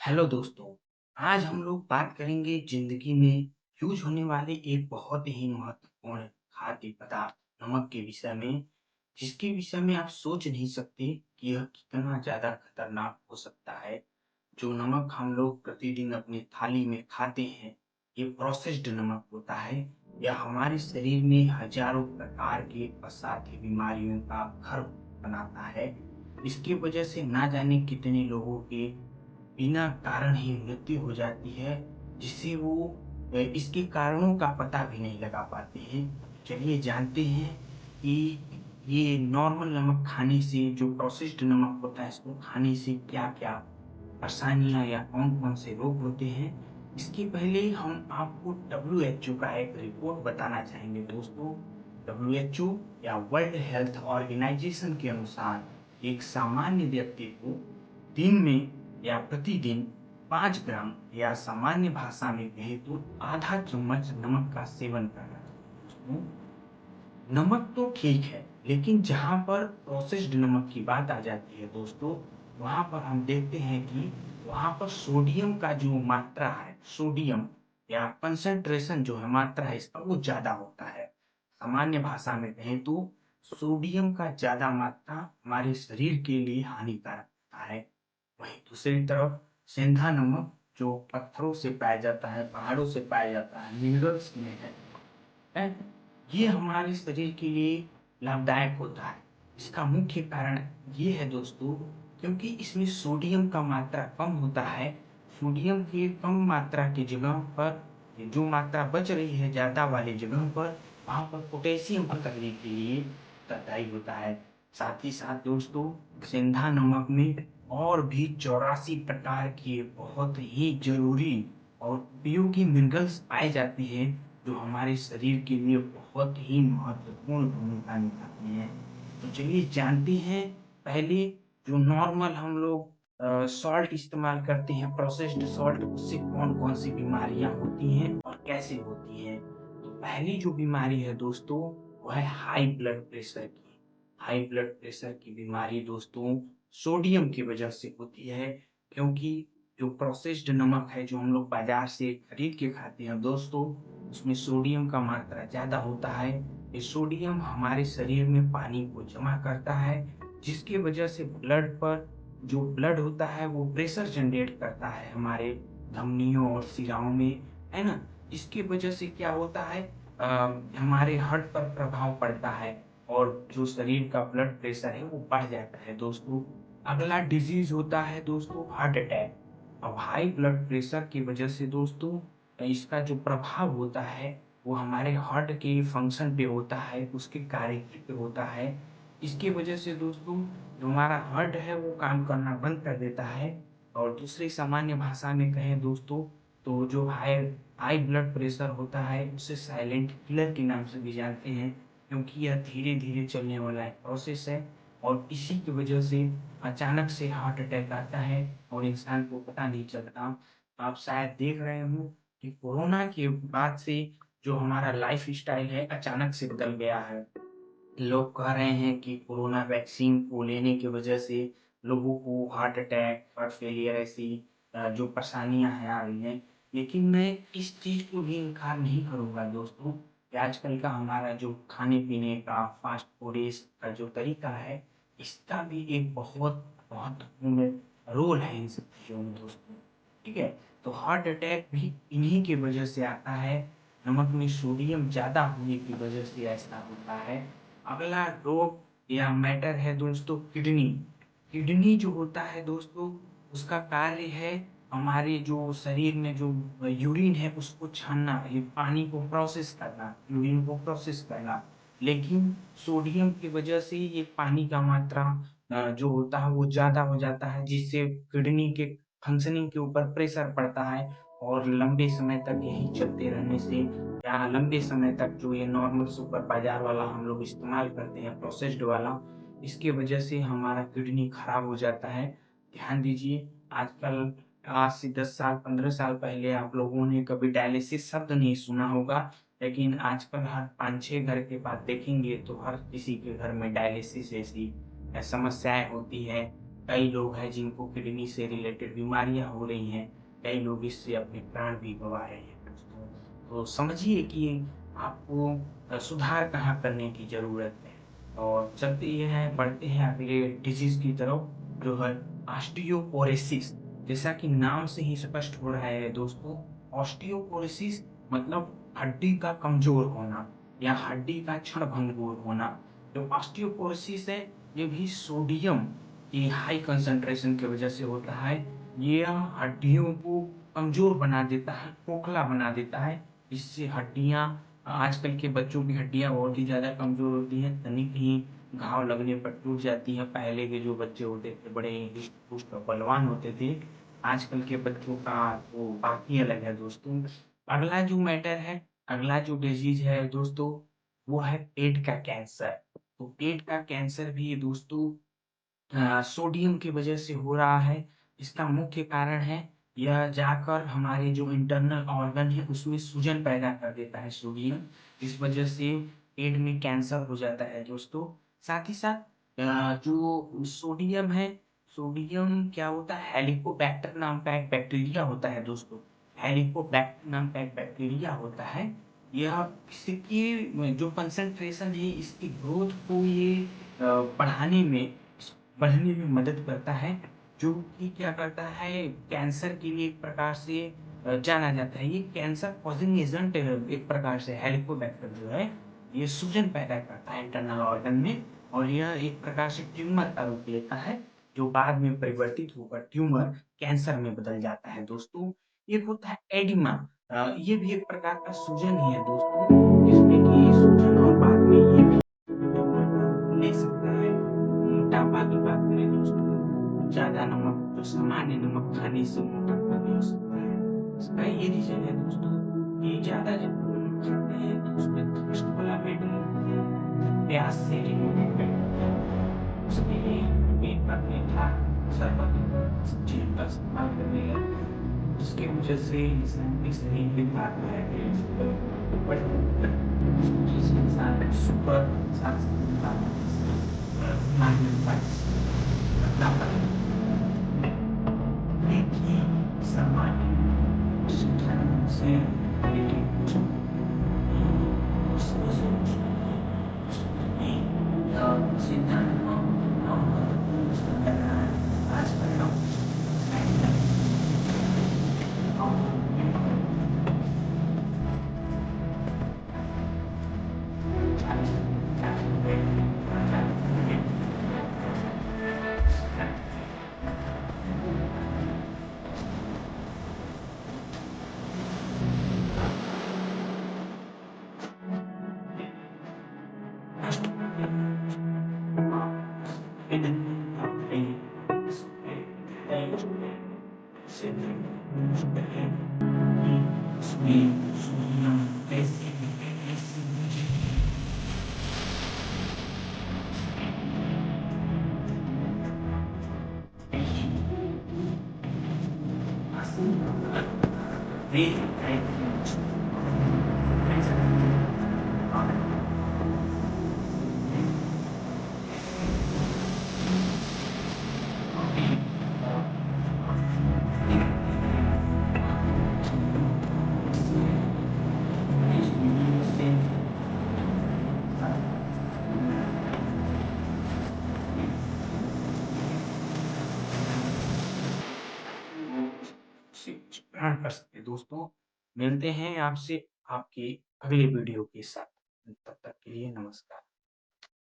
Hello दोस्तों। आज हम लोग बात करेंगे जिंदगी में यूज होने वाले एक बहुत ही महत्वपूर्ण खाद्य पदार्थ नमक के विषय में, जिसके विषय में आप सोच नहीं सकते कि यह कितना ज्यादा खतरनाक हो सकता है। जो नमक हम लोग प्रतिदिन अपनी थाली में खाते हैं, ये प्रोसेस्ड नमक होता है। यह हमारे शरीर में हजारों प्रकार के असाध्य बीमारियों का घर बनाता है। इसकी वजह से ना जाने कितने लोगों के बिना कारण ही मृत्यु हो जाती है, जिससे वो इसके कारणों का पता भी नहीं लगा पाते हैं। चलिए जानते हैं कि ये नॉर्मल नमक खाने से, जो प्रोसेस्ड नमक होता है, इसको खाने से क्या-क्या परेशानियाँ या कौन-कौन से रोग होते हैं। इसके पहले हम आपको डब्ल्यूएचओ का एक रिपोर्ट बताना चाहेंगे दोस्तों। डब्ल्यूएचओ या वर्ल्ड हेल्थ ऑर्गेनाइजेशन के अनुसार एक सामान्य व्यक्ति को दिन में या प्रतिदिन 5 ग्राम या सामान्य भाषा में कहें तो आधा चम्मच नमक का सेवन करना चाहिए दोस्तों। नमक तो ठीक है, लेकिन जहाँ पर प्रोसेस्ड नमक की बात आ जाती है दोस्तों, वहाँ पर हम देखते हैं कि वहाँ पर सोडियम का जो मात्रा है, सोडियम या कंसंट्रेशन जो है, मात्रा है इसका, वो ज़्यादा होता है। सामान्य भाषा में कहें तो सोडियम का ज़्यादा मात्रा हमारे शरीर के लिए हानिकारक होता है। वहीं दूसरी तरफ सेंधा नमक जो पत्थरों से पाया जाता है, पहाड़ों से पाया जाता है, मिनरल्स में है, ये हमारे शरीर के लिए लाभदायक होता है। इसका मुख्य कारण ये है दोस्तों, क्योंकि इसमें सोडियम का मात्रा कम होता है। सोडियम की कम मात्रा की जगह पर जो मात्रा बच रही है ज़्यादा वाली जगह पर, वहाँ पर पोटेशियम पकड़ने के लिए उत्तरदायी होता है। साथ ही साथ दोस्तों, सेंधा नमक में और भी 84 प्रकार के बहुत ही जरूरी और उपयोगी मिनरल्स पाए जाते हैं, जो हमारे शरीर के लिए बहुत ही महत्वपूर्ण भूमिका निभाते हैं। तो चलिए जानते हैं पहले, जो नॉर्मल हम लोग सॉल्ट इस्तेमाल करते हैं, प्रोसेस्ड सॉल्ट, उससे कौन-कौन सी बीमारियाँ होती हैं और कैसे होती हैं। तो पहली जो बीमारी है दोस्तों, वो है हाई ब्लड प्रेशर की। हाई ब्लड प्रेशर की बीमारी दोस्तों सोडियम की वजह से होती है, क्योंकि जो प्रोसेस्ड नमक है जो हम लोग बाजार से खरीद के खाते हैं दोस्तों, उसमें सोडियम का मात्रा ज़्यादा होता है। ये सोडियम हमारे शरीर में पानी को जमा करता है, जिसकी वजह से ब्लड पर जो ब्लड होता है वो प्रेशर जनरेट करता है हमारे धमनियों और शिराओं में, है ना? इसकी वजह से क्या होता है, हमारे हार्ट पर प्रभाव पड़ता है और जो शरीर का ब्लड प्रेशर है वो बढ़ जाता है दोस्तों। अगला डिजीज़ होता है दोस्तों हार्ट अटैक। अब हाई ब्लड प्रेशर की वजह से दोस्तों इसका जो प्रभाव होता है वो हमारे हार्ट के फंक्शन पे होता है, उसके कार्यक्रम पे होता है। इसकी वजह से दोस्तों जो हमारा हार्ट है वो काम करना बंद कर देता है। और दूसरी सामान्य भाषा में कहें दोस्तों, तो जो हाई हाई ब्लड प्रेशर होता है उसे साइलेंट किलर के नाम से भी जानते हैं, क्योंकि यह धीरे-धीरे चलने वाला एक प्रोसेस है और इसी की वजह से अचानक से हार्ट अटैक आता है और इंसान को पता नहीं चलता। आप शायद देख रहे हो कि कोरोना के बाद से जो हमारा लाइफ़स्टाइल है अचानक से बदल गया है। लोग कह रहे हैं कि कोरोना वैक्सीन को लेने की वजह से लोगों को हार्ट अटैक, हार्ट फेलियर ऐसी जो परेशानियाँ हैं आ रही हैं। लेकिन मैं इस चीज़ को भी इनकार नहीं करूँगा दोस्तों, कि आजकल का हमारा जो खाने-पीने का फ़ास्ट फूड का जो तरीका है, इसका भी एक बहुत महत्वपूर्ण रोल है इन सब चीज़ों में दोस्तों। ठीक है? तो हार्ट अटैक भी इन्हीं की वजह से आता है, नमक में सोडियम ज़्यादा होने की वजह से ऐसा होता है। अगला रोग या मैटर है दोस्तों किडनी। किडनी जो होता है दोस्तों, उसका कार्य है हमारे जो शरीर में जो यूरिन है उसको छानना, ये पानी को प्रोसेस करना, यूरिन को प्रोसेस करना। लेकिन सोडियम की वजह से ये पानी का मात्रा जो होता है वो ज़्यादा हो जाता है, जिससे किडनी के फंक्शनिंग के ऊपर प्रेशर पड़ता है और लंबे समय तक यही चलते रहने से या लंबे समय तक जो ये नॉर्मल सुपर बाज़ार वाला हम लोग इस्तेमाल करते हैं प्रोसेस्ड वाला, इसकी वजह से हमारा किडनी खराब हो जाता है। ध्यान दीजिए, आजकल आज से 10 साल, 15 साल पहले आप लोगों ने कभी डायलिसिस शब्द नहीं सुना होगा, लेकिन आजकल हर 5-6 घर के पास देखेंगे तो हर किसी के घर में डायलिसिस जैसी समस्याएँ होती है। कई लोग हैं जिनको किडनी से रिलेटेड बीमारियाँ हो रही हैं, कई लोग इससे अपने प्राण भी गँवा रहे हैं दोस्तों। तो समझिए कि आपको सुधार कहाँ करने की ज़रूरत है और चलते ये हैं बढ़ते हैं अगले डिज़ीज़ की तरफ जो है ऑस्टियोपोरोसिस। जैसा कि नाम से ही स्पष्ट हो रहा है दोस्तों, ऑस्टियोपोरोसिस मतलब हड्डी का कमज़ोर होना या हड्डी का क्षण-भंगुर होना। जो ऑस्टियोपोरोसिस है, ये भी सोडियम की हाई कंसंट्रेशन की वजह से होता है। ये हड्डियों को कमज़ोर बना देता है, खोखला बना देता है। इससे हड्डियाँ आजकल के बच्चों की हड्डियाँ बहुत ही ज़्यादा कमज़ोर होती हैं, तनिक ही घाव लगने पर टूट जाती हैं। पहले के जो बच्चे होते थे, बड़े पुष्ट बलवान होते थे। आजकल के बच्चों का तो बात ही अलग है दोस्तों। अगला जो मैटर है, अगला जो डिज़ीज़ है दोस्तों, वो है पेट का कैंसर। तो पेट का कैंसर भी दोस्तों सोडियम की वजह से हो रहा है। इसका मुख्य कारण है, यह जाकर हमारे जो इंटरनल ऑर्गन है उसमें सूजन पैदा कर देता है सोडियम। इस वजह से पेट में कैंसर हो जाता है दोस्तों। साथ ही साथ जो सोडियम है, सोडियम क्या होता है, हेलिकोबैक्टर नाम का एक बैक्टीरिया होता है दोस्तों। हेलिकोबैक्टर नाम का एक बैक्टीरिया होता है। यह इसकी जो कंसंट्रेशन है, इसकी ग्रोथ को ये बढ़ाने में बढ़ने में मदद करता है, जो कि क्या करता है, कैंसर के लिए एक प्रकार से जाना जाता है। ये कैंसर कॉज़िंग एजेंट एक प्रकार से हेलिकोबैक्टर जो है, ये सूजन पैदा करता है इंटरनल ऑर्गन में और यह एक प्रकार से ट्यूमर का रूप लेता है, जो बाद में परिवर्तित होकर ट्यूमर कैंसर में बदल जाता है दोस्तों। एक होता है एडिमा। ये भी एक प्रकार का सूजन ही है दोस्तों, जिसमें कि सूजन और बाद में ये भी ट्यूमर का रूप ले सकता है। मोटापा की बात करें दोस्तों, ज़्यादा नमक जो सामान्य नमक खाने से मोटापा भी हो सकता है। इसका ये रीज़न है दोस्तों कि ज़्यादा जब हम नमक खाते हैं तो उसमें थर्स्ट वाला पेट होता है, प्यास से रिलेटेड पेट होता है। उसके लिए हम पेट पर मीठा, शरबत, सब्ज़ियों का इस्तेमाल करने लगते हैं। उसकी वजह से इंसान शरीर में कार्बोहाइड्रेट्स बढ़ जिससे इंसान को शुगर, साथ बीमारी होता है। एक ही सामान्य से ग्रहण कर सकते हैं दोस्तों। मिलते हैं आपसे आपके अगले वीडियो के साथ। तब तक के लिए नमस्कार।